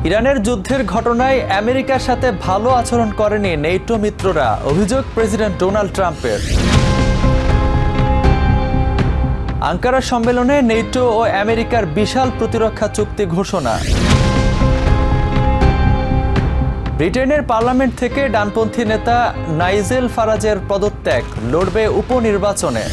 ইরানের যুদ্ধের ঘটনায় আমেরিকার সাথে ভালো আচরণ করেনি নেটো মিত্ররা, অভিযোগ প্রেসিডেন্ট ডোনাল্ড ট্রাম্পের। আঙ্কারা সম্মেলনে নেটো ও আমেরিকার বিশাল প্রতিরক্ষা চুক্তি ঘোষণা। ব্রিটেনের পার্লামেন্ট থেকে ডানপন্থী নেতা নাইজেল ফারাজের পদত্যাগ, লড়বে উপনির্বাচনে।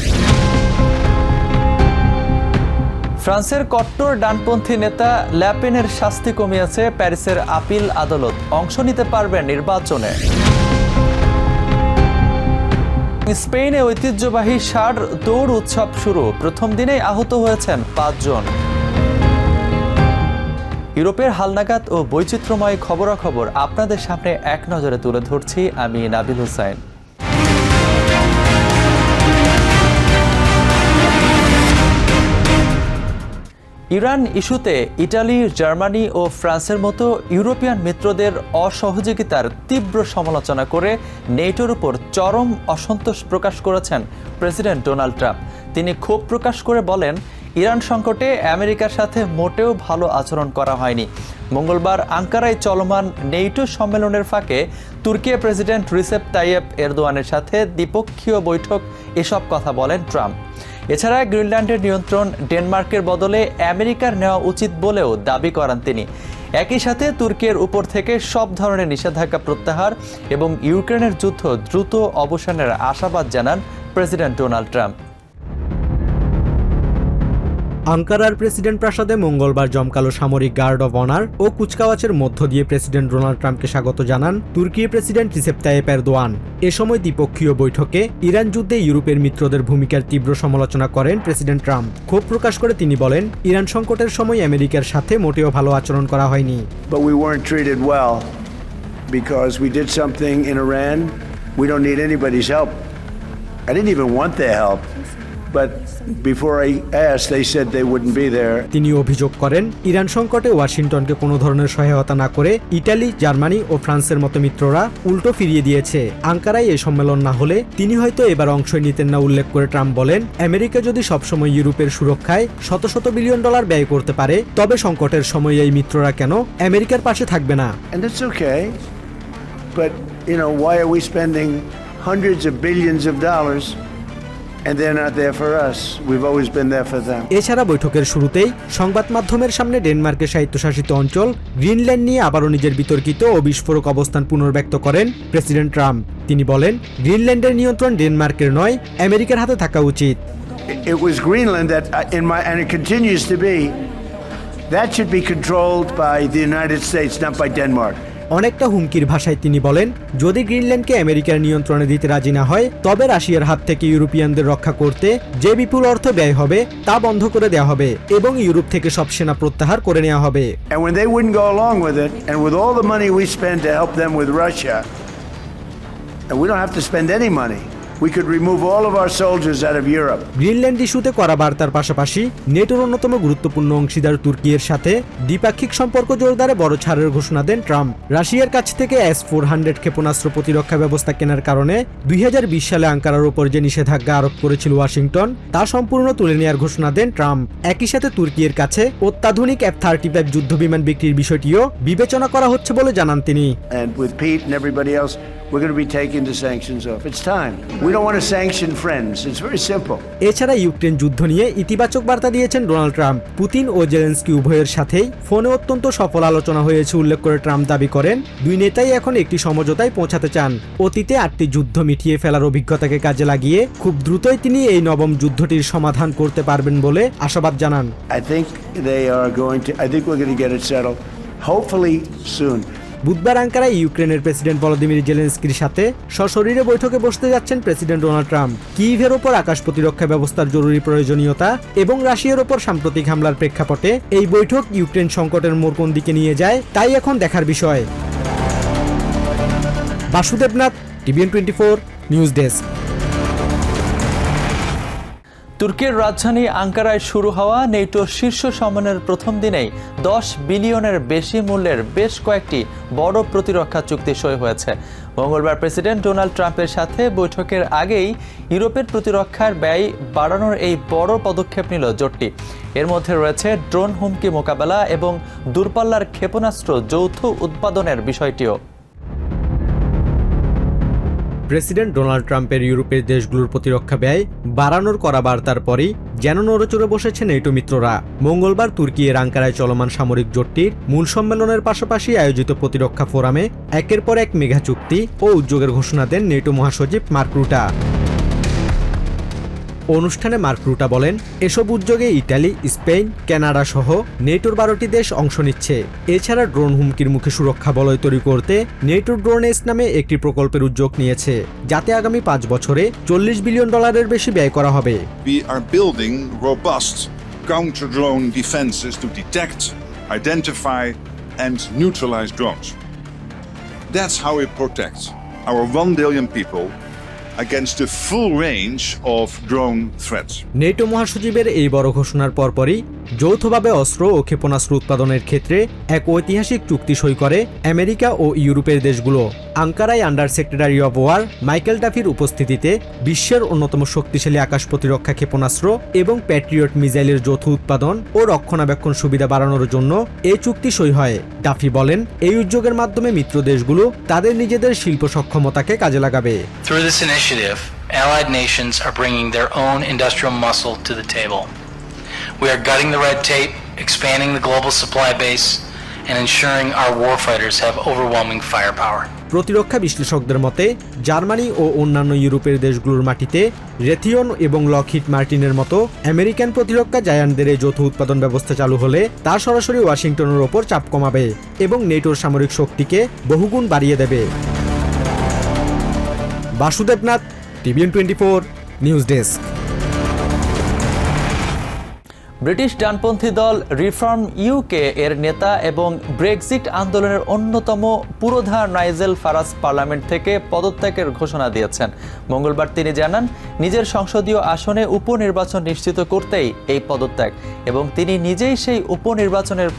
ফ্রান্সের কট্টর ডানপন্থী নেতা ল্যাপেনের শাস্তি কমিয়েছে প্যারিসের আপিল আদালত, অংশ নিতে পারবেন নির্বাচনে। স্পেনে ঐতিহ্যবাহী ষাঁড় দৌড় উৎসব শুরু, প্রথম দিনেই আহত হয়েছেন 5 জন। ইউরোপের হালনাগাদ ও বৈচিত্র্যময় খবরাখবর আপনাদের সামনে এক নজরে তুলে ধরছি আমি নাবিল হুসাইন। ইরান ইস্যুতে ইটালি, জার্মানি ও ফ্রান্সের মতো ইউরোপিয়ান মিত্রদের অসহযোগিতার তীব্র সমালোচনা করে নেটোর উপর চরম অসন্তোষ প্রকাশ করেছেন প্রেসিডেন্ট ডোনাল্ড ট্রাম্প। তিনি ক্ষোভ প্রকাশ করে বলেন, ইরান সংকটে আমেরিকার সাথে মোটেও ভালো আচরণ করা হয়নি। মঙ্গলবার আঙ্কারায় চলমান নেটো সম্মেলনের ফাঁকে তুর্কির প্রেসিডেন্ট রিসেপ তাইয়েপ এরদোয়ানের সাথে দ্বিপক্ষীয় বৈঠক এসব কথা বলেন ট্রাম্প। এছাড়া গ্রিনল্যান্ডের নিয়ন্ত্রণ ডেনমার্কের বদলে আমেরিকার নেওয়া উচিত বলেও দাবি করেন তিনি। একই সাথে তুর্কির উপর থেকে সব ধরনের নিষেধাজ্ঞা প্রত্যাহার এবং ইউক্রেনের যুদ্ধ দ্রুত অবসানের আশাবাদ জানান প্রেসিডেন্ট ডোনাল্ড ট্রাম্প। আঙ্কারার প্রেসিডেন্ট প্রাসাদে মঙ্গলবার জমকালো সামরিক গার্ড অব অনার ও কুচকাওয়াজের মধ্য দিয়ে প্রেসিডেন্ট ডোনাল্ড ট্রাম্পকে স্বাগত জানান তুর্কির প্রেসিডেন্ট রিসেপ তাইয়েপ এরদোয়ান। এ সময় দ্বিপক্ষীয় বৈঠকে ইরান যুদ্ধে ইউরোপের মিত্রদের ভূমিকার তীব্র সমালোচনা করেন প্রেসিডেন্ট ট্রাম্প। ক্ষোভ প্রকাশ করে তিনি বলেন, ইরান সংকটের সময় আমেরিকার সাথে মোটেও ভালো আচরণ করা হয়নি। But we weren't treated well because we did something in Iran. We don't need anybody's help. I didn't even want their help. But before I asked, they said they wouldn't be there. তিনি অভিযোগ করেন, Iran সংকটে ওয়াশিংটনকে কোনো ধরনের সহায়তা না করে Italy, Germany ও ফ্রান্সের মতো মিত্ররা উল্টো ফিরিয়ে দিয়েছে। আঙ্কারায় এই সম্মেলন না হলে তিনি হয়তো এবার অংশই নিতেন না। উল্লেখ করে ট্রাম্প বলেন, আমেরিকা যদি সবসময় ইউরোপের সুরক্ষায় শত শত বিলিয়ন ডলার ব্যয় করতে পারে, তবে সংকটের সময় এই মিত্ররা কেন আমেরিকার পাশে থাকবে না? And it's okay. But, why are we spending hundreds of billions of dollars and they're not there for us? We've always been there for them. এছাড়া বৈঠকের শুরুতেই সংবাদ মাধ্যমের সামনে ডেনমার্কের স্বায়ত্তশাসিত অঞ্চল গ্রিনল্যান্ড নিয়ে আবারও নিজের বিতর্কিত ও বিস্ফোরক অবস্থান পুনর্ব্যক্ত করেন প্রেসিডেন্ট ট্রাম্প। তিনি বলেন, গ্রিনল্যান্ডের নিয়ন্ত্রণ ডেনমার্কের নয়, আমেরিকার হাতে থাকা উচিত। It was Greenland that, and it continues to be, that should be controlled by the United States, not by Denmark. অনেকটা হুমকির ভাষায় তিনি বলেন, যদি গ্রিনল্যান্ডকে আমেরিকার নিয়ন্ত্রণে দিতে রাজি না হয়, তবে রাশিয়ার হাত থেকে ইউরোপিয়ানদের রক্ষা করতে যে বিপুল অর্থ ব্যয় হবে তা বন্ধ করে দেওয়া হবে এবং ইউরোপ থেকে সব সেনা প্রত্যাহার করে নেওয়া হবে। And when they wouldn't go along with it, and with all the money we spend to help them with Russia, and we don't have to spend any money, we could remove all of our soldiers out of Europe. Greenland ইস্যুতে করা বার্তার পাশাপাশি নেটোর অন্যতম গুরুত্বপূর্ণ অংশীদার তুর্কির সাথে দ্বিপাক্ষিক সম্পর্ক জোরদারে বড় ছাড়ের ঘোষণা দেন ট্রাম্প। রাশিয়ার কাছ থেকে S-400 ক্ষেপণাস্ত্র প্রতিরক্ষা ব্যবস্থা কেনার কারণে 2020 সালে আঙ্কারার উপর যে নিষেধাজ্ঞা আরোপ করেছিল ওয়াশিংটন, তা সম্পূর্ণ তুলে নেওয়ার ঘোষণা দেন ট্রাম্প। একই সাথে তুর্কির কাছে অত্যাধুনিক F-35 যুদ্ধবিমান বিক্রির বিষয়টিও বিবেচনা করা হচ্ছে বলে জানান তিনি। And with Pete and everybody else, we're going to be taking the sanctions off. It's time. We don't want to sanction friends. It's very simple. এছাড়া ইউক্রেন যুদ্ধ নিয়ে ইতিবাচক বার্তা দিয়েছেন ডোনাল্ড ট্রাম্প। পুতিন ও জেলেনস্কি উভয়ের সাথেই ফোনে অত্যন্ত সফল আলোচনা হয়েছে উল্লেখ করে ট্রাম্প দাবি করেন, দুই নেতাই এখন একটি সমঝোতায় পৌঁছাতে চান। অতীতে 8টি যুদ্ধ মিটিয়ে ফেলার অভিজ্ঞতাকে কাজে লাগিয়ে খুব দ্রুতই তিনি এই নবম যুদ্ধটির সমাধান করতে পারবেন বলে আশাবাদ জানান। I think we're going to get it settled, hopefully soon. বুধবার আঙ্কারায় ইউক্রেনের প্রেসিডেন্ট ভলোদিমির জেলেনস্কির সাথে সশরীরে বৈঠকে বসতে যাচ্ছেন প্রেসিডেন্ট ডোনাল্ড ট্রাম্প। কিয়েভের ওপর আকাশ প্রতিরক্ষা ব্যবস্থার জরুরি প্রয়োজনীয়তা এবং রাশিয়ার ওপর সাম্প্রতিক হামলার প্রেক্ষাপটে এই বৈঠক ইউক্রেন সংকটের মোড় কোন দিকে নিয়ে যায়, তাই এখন দেখার বিষয়। Basudeb Nath, TVN 24 news desk. তুর্কির রাজধানী আঙ্কারায় শুরু হওয়া নেটো শীর্ষ সম্মেলনের প্রথম দিনেই 10 বিলিয়নের বেশি মূল্যের বেশ কয়েকটি বড় প্রতিরক্ষা চুক্তি সই হয়েছে। মঙ্গলবার প্রেসিডেন্ট ডোনাল্ড ট্রাম্পের সাথে বৈঠকের আগেই ইউরোপের প্রতিরক্ষার ব্যয় বাড়ানোর এই বড় পদক্ষেপ নিল জোটটি। এর মধ্যে রয়েছে ড্রোন হুমকি মোকাবেলা এবং দূরপাল্লার ক্ষেপণাস্ত্র যৌথ উৎপাদনের বিষয়টিও। প্রেসিডেন্ট ডোনাল্ড ট্রাম্পের ইউরোপের দেশগুলোর প্রতিরক্ষা ব্যয় বাড়ানোর করা বার্তার পরই যেন নড়েচড়ে বসেছে নেটো মিত্ররা। মঙ্গলবার তুর্কির আঙ্কারায় চলমান সামরিক জোটটির মূল সম্মেলনের পাশাপাশি আয়োজিত প্রতিরক্ষা ফোরামে একের পর এক মেগা চুক্তি ও উদ্যোগের ঘোষণা দেন নেটো মহাসচিব মার্ক রুটা। অনুষ্ঠানে মার্ক রুটা বলেন, এসব উদ্যোগে ইটালি, স্পেন, কানাডা সহ নেটোর 12টি দেশ অংশ নিচ্ছে। এছাড়া ড্রোন হুমকির মুখে সুরক্ষা বলয় তৈরি করতে নেটো ড্রোনেস নামে একটি প্রকল্পের উদ্যোগ নিয়েছে, যাতে আগামী 5 বছরে $40 বিলিয়ন বেশি ব্যয় করা হবে। We are building robust counter-drone defenses to detect, identify and neutralize drones. That's how we protect our 1 billion people against the full range of drone threats. NATO মহাসচিবের এই বড় ঘোষণার পরপরই যৌথভাবে অস্ত্র ও ক্ষেপণাস্ত্র উৎপাদনের ক্ষেত্রে এক ঐতিহাসিক চুক্তি সই করে আমেরিকা ও ইউরোপের দেশগুলো। আঙ্কারায় under secretary of war Michael ডাফির উপস্থিতিতে বিশ্বের অন্যতম শক্তিশালী আকাশ প্রতিরক্ষা ক্ষেপণাস্ত্র এবং প্যাট্রিয়ট মিসাইলের যৌথ উৎপাদন ও রক্ষণাবেক্ষণ সুবিধা বাড়ানোর জন্য এই চুক্তি সই হয়। ডাফি বলেন, এই উদ্যোগের মাধ্যমে মিত্র দেশগুলো তাদের নিজেদের শিল্প সক্ষমতাকে কাজে লাগাবে। Through this initiative, allied nations are bringing their own industrial muscle to the table. We are gutting the red tape, expanding the global supply base, and ensuring our warfighters have overwhelming firepower. প্রতিরক্ষা বিশ্লেষকদের মতে Germany ও অন্যান্য ইউরোপের দেশগুলোর মাটিতে Raytheon এবং Lockheed মার্টিনের মতো আমেরিকান প্রতিরক্ষা জায়ান্টদের এই যৌথ উৎপাদন ব্যবস্থা চালু হলে তা সরাসরি ওয়াশিংটনের ওপর চাপ কমাবে এবং নেটোর সামরিক শক্তিকে বহুগুণ বাড়িয়ে দেবে। Basudev Nath, TVN 24 news desk. British ডানপন্থী দল রিফর্ম ইউকে এর নেতা এবং ব্রেক্সিট আন্দোলনের অন্যতম পুরোধা নাইজেল ফারাজ পার্লামেন্ট থেকে পদত্যাগের ঘোষণা দিয়েছেন। মঙ্গলবার তিনি জানান, নিজের সংসদীয় আসনে উপনির্বাচন নিশ্চিত করতেই এই পদত্যাগ এবং তিনি নিজেই সেই উপনির্বাচনের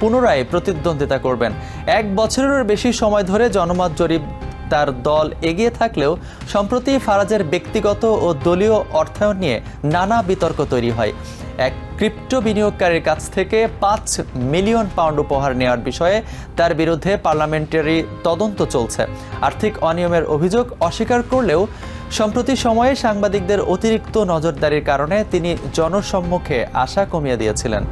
পুনরায় প্রতিদ্বন্দ্বিতা করবেন। 1 বছরেরও বেশি সময় ধরে জনমত জরিপ তার দল এগিয়ে থাকলেও সম্প্রতি ফারাজের ব্যক্তিগত ও দলীয় অর্থায়ন নিয়ে নানা বিতর্ক তৈরি হয়। এক ক্রিপ্টো বিনিয়োগকারীর কাছ থেকে £5 মিলিয়ন উপহার নেওয়ার বিষয়ে তার বিরুদ্ধে পার্লামেন্টারি তদন্ত চলছে। আর্থিক অনিয়মের অভিযোগ অস্বীকার করলেও সম্প্রতি সময়ে সাংবাদিকদের অতিরিক্ত নজরদারির কারণে তিনি জনসম্মুখে আসা কমিয়ে দিয়েছিলেন।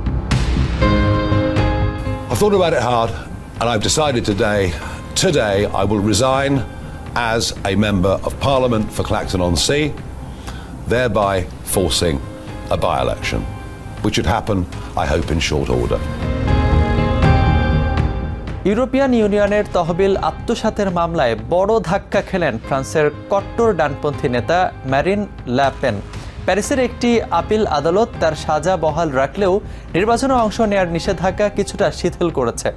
I've thought about it hard and I've decided today I will resign as a member of Parliament for Clacton-on-Sea, thereby forcing a by-election, which should happen, I hope, in short order. European ইউনিয়নের তহবিল আত্মসাতের মামলায় বড় ধাক্কা খেলেন ফ্রান্সের কট্টর ডানপন্থী নেতা ম্যারিন লে পেন। প্যারিসের একটি আপিল আদালত তার সাজা বহাল রাখলেও নির্বাচনে অংশ নেওয়ার নিষেধাজ্ঞা কিছুটা শিথিল করেছে।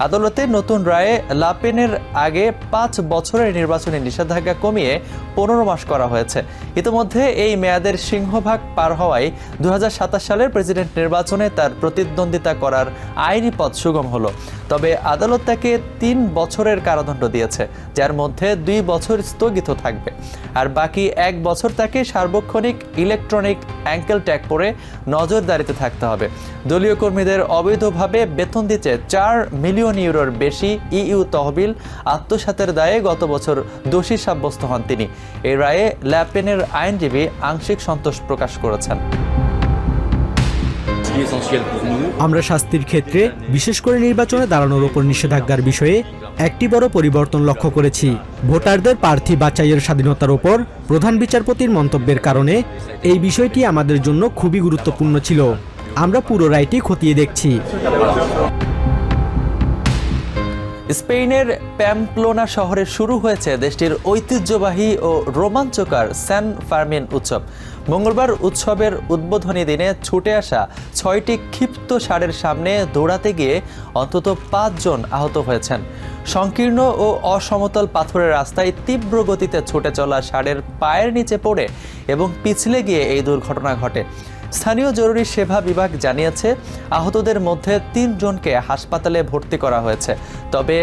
আদালতের নতুন রায়ে লে পেনের আগে 5 বছরের নির্বাচনী নিষেধাজ্ঞা কমিয়ে 15 মাস করা হয়েছে। ইতিমধ্যে এই মেয়াদের সিংহভাগ পার হওয়ায় 2027 সালের প্রেসিডেন্ট নির্বাচনে তার প্রতিদ্বন্দ্বিতা করার আইনি পথ সুগম হলো। তবে আদালত তাকে 3 বছরের কারাদণ্ড দিয়েছে, যার মধ্যে 2 বছর স্থগিত থাকবে আর বাকি 1 বছর তাকে সার্বক্ষণিক ইলেকট্রনিক অ্যাঙ্কেল ট্যাগ পরে নজরদারিতে থাকতে হবে। দলীয় কর্মীদের অবৈধভাবে বেতন দিতে 4 মিলিয়ন ইউরোর বেশি ইইউ তহবিল আত্মসাতের দায়ে গত বছর দোষী সাব্যস্ত হন তিনি। এই রায়ে লে পেনের আইনজীবী আংশিক সন্তোষ প্রকাশ করেছেন। আমরা শাস্তির ক্ষেত্রে বিশেষ করে নির্বাচনে দাঁড়ানোর উপর নিষেধাজ্ঞার বিষয়ে একটি বড় পরিবর্তন লক্ষ্য করেছি। ভোটারদের প্রার্থী বাছাইয়ের স্বাধীনতার উপর প্রধান বিচারপতির মন্তব্যের কারণে এই বিষয়টি আমাদের জন্য খুবই গুরুত্বপূর্ণ ছিল। আমরা পুরো রায়টি খতিয়ে দেখছি। স্পেনের প্যাম্পলোনা শহরে শুরু হয়েছে দেশটির ঐতিহ্যবাহী ও রোমাঞ্চকর স্যান ফার্মিন উৎসব। মঙ্গলবার উৎসবের উদ্বোধনী দিনে ছুটে আসা 6টি ক্ষিপ্ত ষাঁড়ের সামনে দৌড়াতে গিয়ে অন্তত 5 জন আহত হয়েছেন। সংকীর্ণ ও অসমতল পাথরের রাস্তায় তীব্র গতিতে ছুটে চলা ষাঁড়ের পায়ের নিচে পড়ে এবং পিছলে গিয়ে এই দুর্ঘটনা ঘটে। স্থানীয় জরুরি সেবা বিভাগ জানিয়েছে আহতদের মধ্যে 3 জনকে হাসপাতালে ভর্তি করা হয়েছে, তবে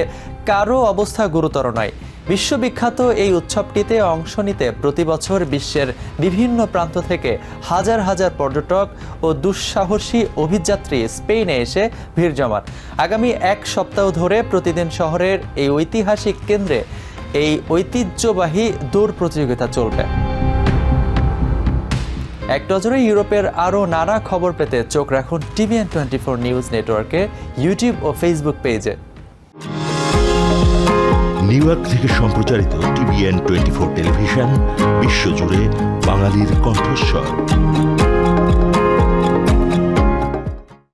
কারো অবস্থা গুরুতর নয়। বিশ্ববিখ্যাত এই উৎসবটিতে অংশ নিতে প্রতি বছর বিশ্বের বিভিন্ন প্রান্ত থেকে হাজার হাজার পর্যটক ও দুঃসাহসী অভিযাত্রী স্পেনে এসে ভিড় জমান। আগামী এক সপ্তাহ ধরে প্রতিদিন শহরের এই ঐতিহাসিক কেন্দ্রে এই ঐতিহ্যবাহী দৌড় প্রতিযোগিতা চলবে। এক নজরে ইউরোপের আরও নানা খবর পেতে চোখ রাখুন TVN24 নিউজ নেটওয়ার্কে ইউটিউব ও ফেসবুক পেজে। নিউ ইয়র্ক থেকে সম্প্রচারিত TVN24 টেলিভিশন বিশ্বজুড়ে বাঙালির কণ্ঠস্বর।